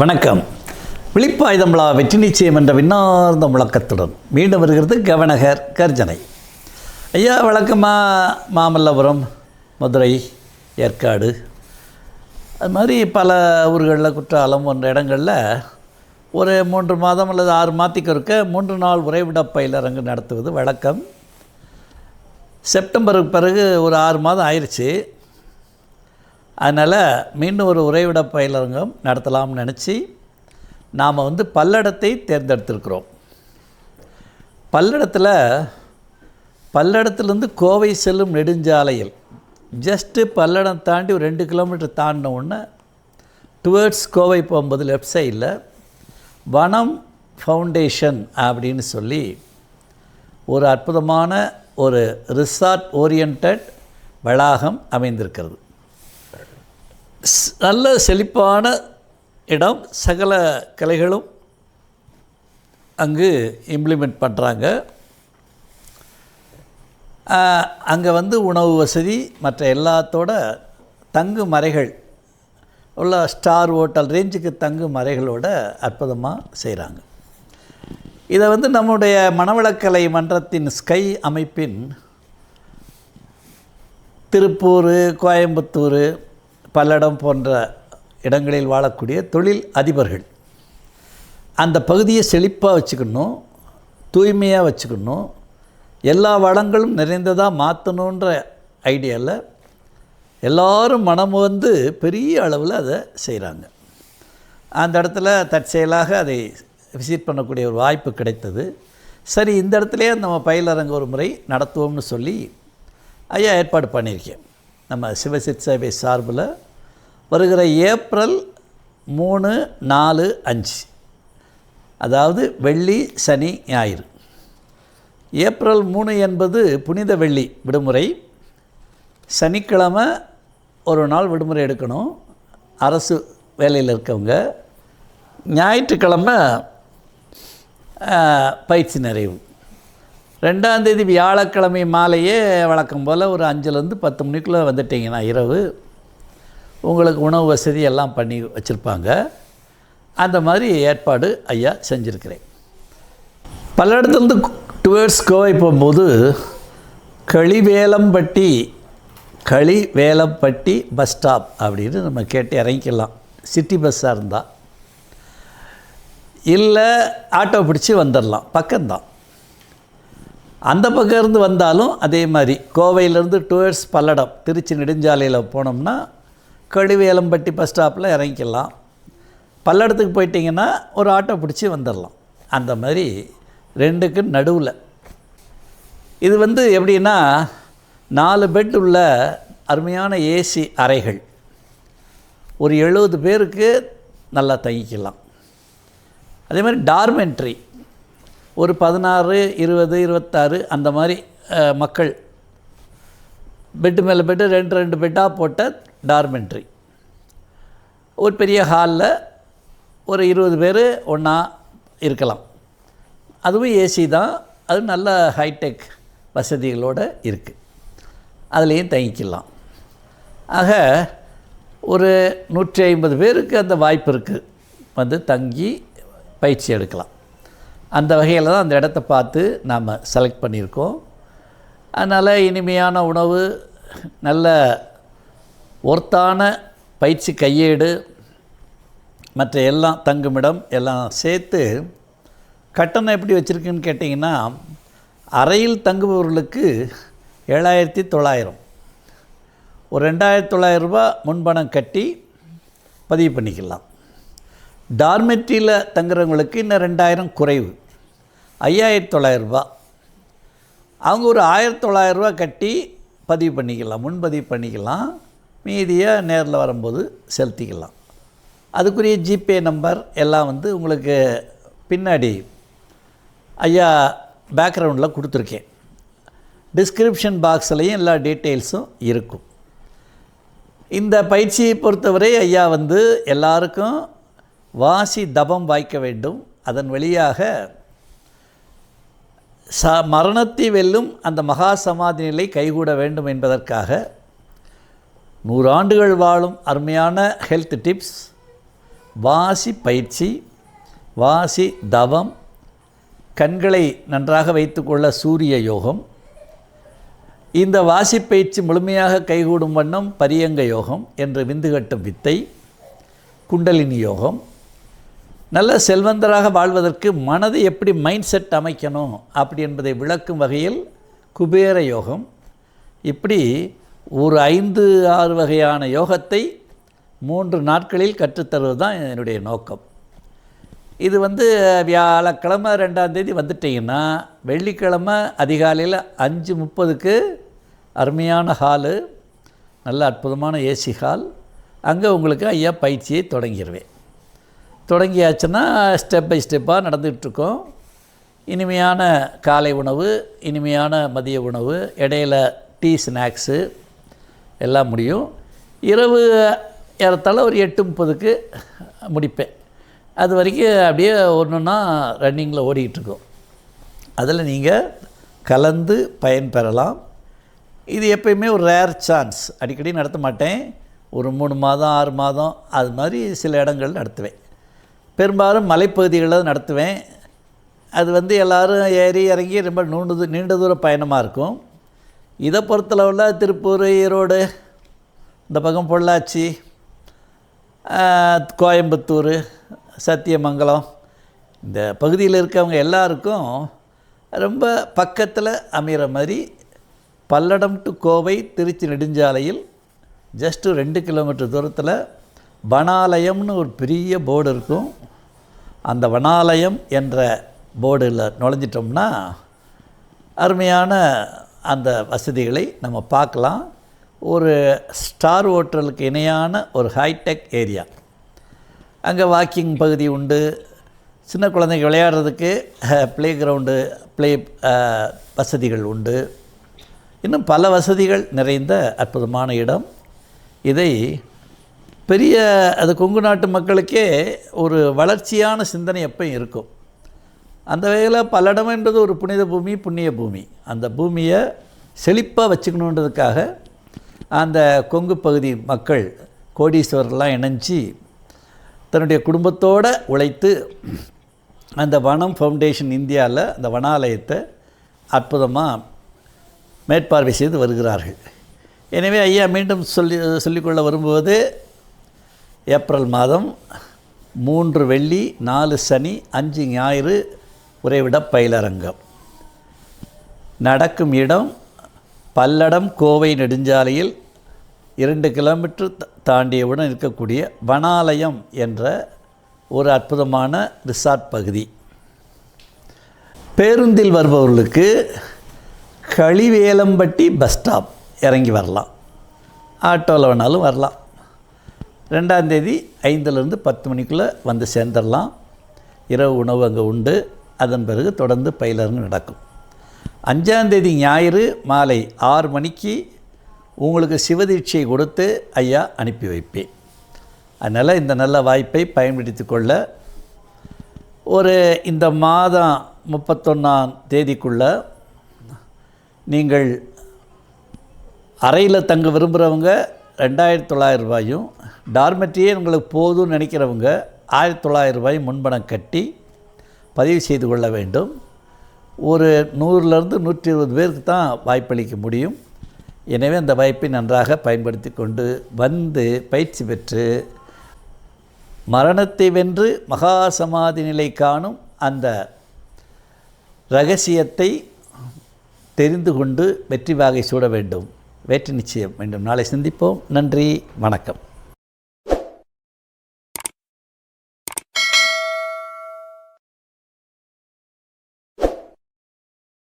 வணக்கம். விழிப்பாயுதம்பலா வெற்றி நிச்சயம் என்ற விண்ணார்ந்த முழக்கத்துடன் மீண்டும் வருகிறது கவனகர் கர்ஜனை. ஐயா, வழக்கமாக மாமல்லபுரம், மதுரை, ஏற்காடு, அது மாதிரி பல ஊர்களில், குற்றாலம் போன்ற இடங்களில் ஒரு 3 மாதம் அல்லது 6 மாதத்துக்கு இருக்க 3 நாள் உறைவிட பயிலரங்கு நடத்துவது வழக்கம். செப்டம்பருக்கு பிறகு ஒரு 6 மாதம் ஆயிடுச்சு. அதனால் மீண்டும் ஒரு உறைவிட பயிலரங்கம் நடத்தலாம்னு நினச்சி நாம் பல்லடத்தை தேர்ந்தெடுத்திருக்கிறோம். பல்லடத்துலேருந்து கோவை செல்லும் நெடுஞ்சாலையில் ஜஸ்ட்டு பல்லடம் தாண்டி ஒரு 2 கிலோமீட்டர் தாண்டின உடனே டுவர்ட்ஸ் கோவை போகும்போது லெஃப்ட் சைடில் வனம் ஃபவுண்டேஷன் அப்படின்னு சொல்லி ஒரு அற்புதமான ஒரு ரிசார்ட் ஓரியன்ட் வளாகம் அமைந்திருக்கிறது. நல்ல செழிப்பான இடம். சகல கலைகளும் அங்கு இம்ப்ளிமெண்ட் பண்ணுறாங்க. அங்கே உணவு வசதி மற்ற எல்லாத்தோட தங்கு மறைகள் உள்ள ஸ்டார் ஹோட்டல் ரேஞ்சுக்கு தங்கு மறைகளோட அற்புதமாக செய்கிறாங்க. இதை நம்முடைய மனவளக்கலை மன்றத்தின் ஸ்கை அமைப்பின் திருப்பூர், கோயம்புத்தூர், பல்லடம் போன்ற இடங்களில் வாழக்கூடிய தொழில் அதிபர்கள் அந்த பகுதியை செழிப்பாக வச்சுக்கணும், தூய்மையாக வச்சுக்கணும், எல்லா வளங்களும் நிறைந்ததாக மாற்றணுன்ற ஐடியாவில் எல்லோரும் மனம் பெரிய அளவில் அதை செய்கிறாங்க. அந்த இடத்துல தற்செயலாக அதை விசிட் பண்ணக்கூடிய ஒரு வாய்ப்பு கிடைத்தது. சரி, இந்த இடத்துலையே நம்ம பயிலரங்கு ஒரு முறை நடத்துவோம்னு சொல்லி ஐயா ஏற்பாடு பண்ணியிருக்கேன். நம்ம சிவசித் சேவை சார்பில் வருகிற ஏப்ரல் 3, 4, 5, அதாவது வெள்ளி, சனி, ஞாயிறு. ஏப்ரல் 3 என்பது புனித வெள்ளி விடுமுறை. சனிக்கிழமை ஒரு நாள் விடுமுறை எடுக்கணும் அரசு வேலையில் இருக்கவங்க. ஞாயிற்றுக்கிழமை பயிற்சி நிறைவு. 2ஆம் தேதி வியாழக்கிழமை மாலையே வழக்கம் போல் ஒரு 5லேருந்து 10 மணிக்குள்ளே வந்துட்டிங்கன்னா இரவு உங்களுக்கு உணவு வசதி எல்லாம் பண்ணி வச்சுருப்பாங்க. அந்த மாதிரி ஏற்பாடு ஐயா செஞ்சுருக்கிறேன். பல்லடத்துலேருந்து டுவர்ட்ஸ் கோவை போகும்போது களிவேலம்பட்டி பஸ் ஸ்டாப் அப்படின்னு நம்ம கேட்டு இறங்கிக்கலாம். சிட்டி பஸ்ஸாக இருந்தால், இல்லை ஆட்டோ பிடிச்சி வந்துடலாம், பக்கம்தான். அந்த பக்கம் இருந்து வந்தாலும் அதே மாதிரி கோவையிலேருந்து டுவர்ட்ஸ் பல்லடம் திருச்சி நெடுஞ்சாலையில் போனோம்னா களிவேலம்பட்டி பஸ் ஸ்டாப்பில் இறங்கிக்கலாம். பல்லடத்துக்கு போயிட்டிங்கன்னா ஒரு ஆட்டோ பிடிச்சி வந்துடலாம். அந்த மாதிரி 2க்கு நடுவில். இது எப்படின்னா 4 பெட் உள்ள அருமையான ஏசி அறைகள். ஒரு 70 பேருக்கு நல்லா தங்கிக்கலாம். அதே மாதிரி டார்மெண்ட்ரி ஒரு 16, 20, 26 அந்த மாதிரி மக்கள் பெட்டு மேலே பெட்டு 2 பெட்டாக போட்ட டார்மெண்ட்ரி. ஒரு பெரிய ஹாலில் ஒரு 20 பேர் ஒன்றா இருக்கலாம். அதுவும் ஏசி தான். அது நல்ல ஹைடெக் வசதிகளோடு இருக்குது. அதுலேயும் தங்கிக்கலாம். ஆக ஒரு 150 பேருக்கு அந்த வாய்ப்பு இருக்குது தங்கி பயிற்சி எடுக்கலாம். அந்த வகையில் தான் அந்த இடத்த பார்த்து நாம் செலக்ட் பண்ணியிருக்கோம். அதனால் இனிமையான உணவு, நல்ல ஒர்த்தான பயிற்சி கையேடு, மற்ற எல்லாம் தங்குமிடம் எல்லாம் சேர்த்து கட்டணம் எப்படி வச்சுருக்குன்னு கேட்டிங்கன்னா, அறையில் தங்குபவர்களுக்கு 7,900, ஒரு 2,900 ரூபா முன்பணம் கட்டி பதிவு பண்ணிக்கலாம். டார்மெட்ரியில் தங்குறவங்களுக்கு இன்னும் 2,000 குறைவு, 5,900 ரூபா. அவங்க ஒரு 1,900 ரூபா கட்டி பதிவு பண்ணிக்கலாம், முன்பதிவு பண்ணிக்கலாம். மீதியை நேரில் வரும்போது செலுத்திக்கலாம். அதுக்குரிய ஜிபே நம்பர் எல்லாம் உங்களுக்கு பின்னாடி ஐயா பேக்ரவுண்டில் கொடுத்துருக்கேன். டிஸ்கிரிப்ஷன் பாக்ஸ்லேயும் எல்லா டீட்டெயில்ஸும் இருக்கும். இந்த பயிற்சியை பொறுத்தவரை ஐயா எல்லாருக்கும் வாசி தபம் வாய்க்க வேண்டும். அதன் வழியாக மரணத்தை வெல்லும் அந்த மகா சமாதி நிலை கைகூட வேண்டும் என்பதற்காக 100 ஆண்டுகள் வாழும் அருமையான ஹெல்த் டிப்ஸ், வாசி பயிற்சி, வாசி தவம், கண்களை நன்றாக வைத்துக்கொள்ள சூரிய யோகம், இந்த வாசி பயிற்சி முழுமையாக கைகூடும் வண்ணம் பரியங்க யோகம் என்ற விந்துகட்டும் வித்தை, குண்டலினி யோகம், நல்ல செல்வந்தராக வாழ்வதற்கு மனதை எப்படி மைண்ட் செட் அமைக்கணும் அப்படி என்பதை விளக்கும் வகையில் குபேர யோகம், இப்படி ஒரு 5-6 வகையான யோகத்தை 3 நாட்களில் கற்றுத்தருவது தான் என்னுடைய நோக்கம். இது வியாழக்கிழமை 2ஆம் தேதி வந்துட்டிங்கன்னா வெள்ளிக்கிழமை அதிகாலையில் 5:30க்கு அருமையான ஹாலு, நல்ல அற்புதமான ஏசி ஹால், அங்கே உங்களுக்கு ஐயா பயிற்சியை தொடங்கிடுவேன். தொடங்கியாச்சுன்னா ஸ்டெப் பை ஸ்டெப்பாக நடந்துகிட்ருக்கோம். இனிமையான காலை உணவு, இனிமையான மதிய உணவு, இடையில டீ ஸ்நாக்ஸு எல்லாம் முடியும். இரவு ஏறத்தாழ ஒரு 8:30க்கு முடிப்பேன். அது வரைக்கும் அப்படியே ஒன்றுன்னா ரன்னிங்கில் ஓடிக்கிட்டுருக்கோம். அதில் நீங்கள் கலந்து பயன்பெறலாம். இது எப்பயுமே ஒரு ரேர் சான்ஸ், அடிக்கடி நடத்த மாட்டேன். ஒரு 3 மாதம் 6 மாதம் அது மாதிரி சில இடங்கள் நடத்துவேன். பெரும்பாலும் மலைப்பகுதிகளில் நடத்துவேன். அது எல்லோரும் ஏறி இறங்கி ரொம்ப நீண்ட தூர பயணமாக இருக்கும். இதை பொறுத்தளவில் திருப்பூர், ஈரோடு, இந்த பக்கம் பொள்ளாச்சி, கோயம்புத்தூர், சத்தியமங்கலம், இந்த பகுதியில் இருக்கவங்க எல்லாருக்கும் ரொம்ப பக்கத்தில் அமைகிற மாதிரி பல்லடம் டு கோவை திருச்சி நெடுஞ்சாலையில் ஜஸ்ட்டு 2 கிலோமீட்டர் தூரத்தில் வனாலயம்னு ஒரு பெரிய போர்டு இருக்கும். அந்த வனாலயம் என்ற போர்டில் நுழைஞ்சிட்டோம்னா அருமையான அந்த வசதிகளை நம்ம பார்க்கலாம். ஒரு ஸ்டார் ஹோட்டலுக்கு இணையான ஒரு ஹைடெக் ஏரியா. அங்கே வாக்கிங் பகுதி உண்டு, சின்ன குழந்தைங்க விளையாடுறதுக்கு ப்ளே கிரவுண்டு, வசதிகள் உண்டு, இன்னும் பல வசதிகள் நிறைந்த அற்புதமான இடம். இதை பெரிய கொங்கு நாட்டு மக்களுக்கே ஒரு வளர்ச்சியான சிந்தனை எப்பயும் இருக்கும். அந்த வகையில் பல்லடம் என்பது ஒரு புனித பூமி, புண்ணிய பூமி. அந்த பூமியை செழிப்பாக வச்சுக்கணுன்றதுக்காக அந்த கொங்கு பகுதி மக்கள் கோடீஸ்வரர்லாம் இணைஞ்சி தன்னுடைய குடும்பத்தோடு உழைத்து அந்த வனம் ஃபவுண்டேஷன் இந்தியாவில் அந்த வனாலயத்தை அற்புதமாக மேற்பார்வை செய்து வருகிறார்கள். எனவே ஐயா மீண்டும் சொல்லிக்கொள்ள வரும்போது, ஏப்ரல் மாதம் 3 வெள்ளி 4 சனி 5 ஞாயிறு உறைவிட பயிலரங்கம். நடக்கும் இடம் பல்லடம் கோவை நெடுஞ்சாலையில் 2 கிலோமீட்டர் தாண்டியவுடன் இருக்கக்கூடிய வனாலயம் என்ற ஒரு அற்புதமான ரிசார்ட் பகுதி. பேருந்தில் வருபவர்களுக்கு களிவேலம்பட்டி பஸ் ஸ்டாப் இறங்கி வரலாம், ஆட்டோவில் வேணாலும் வரலாம். 2ஆம் தேதி 5லேருந்து 10 மணிக்குள்ளே வந்து சேர்ந்துடலாம். இரவு உணவு அங்கே உண்டு. அதன் பிறகு தொடர்ந்து பயிலரங்கு நடக்கும். 5ஆம் தேதி ஞாயிறு மாலை 6 மணிக்கு உங்களுக்கு சிவதீட்சை கொடுத்து ஐயா அனுப்பி வைப்பேன். அதனால் இந்த நல்ல வாய்ப்பை பயன்படுத்தி கொள்ள இந்த மாதம் 31ஆம் தேதிக்குள்ளே நீங்கள் அறையில் தங்க விரும்புகிறவங்க 2900 ரூபாயும், டார்மெட்ரியே உங்களுக்கு போதும்னு நினைக்கிறவங்க 1900 ரூபாய் முன்பணம் கட்டி பதிவு செய்து கொள்ள வேண்டும். ஒரு 100லேருந்து 120 பேருக்கு தான் வாய்ப்பளிக்க முடியும். எனவே அந்த வாய்ப்பை நன்றாக பயன்படுத்தி கொண்டு வந்து பயிற்சி பெற்று மரணத்தை வென்று மகா சமாதி நிலை காணும் அந்த இரகசியத்தை தெரிந்து கொண்டு வெற்றி வாகை சூட வேண்டும். வெற்றி நிச்சயம். மீண்டும் நாளை சந்திப்போம். நன்றி, வணக்கம்.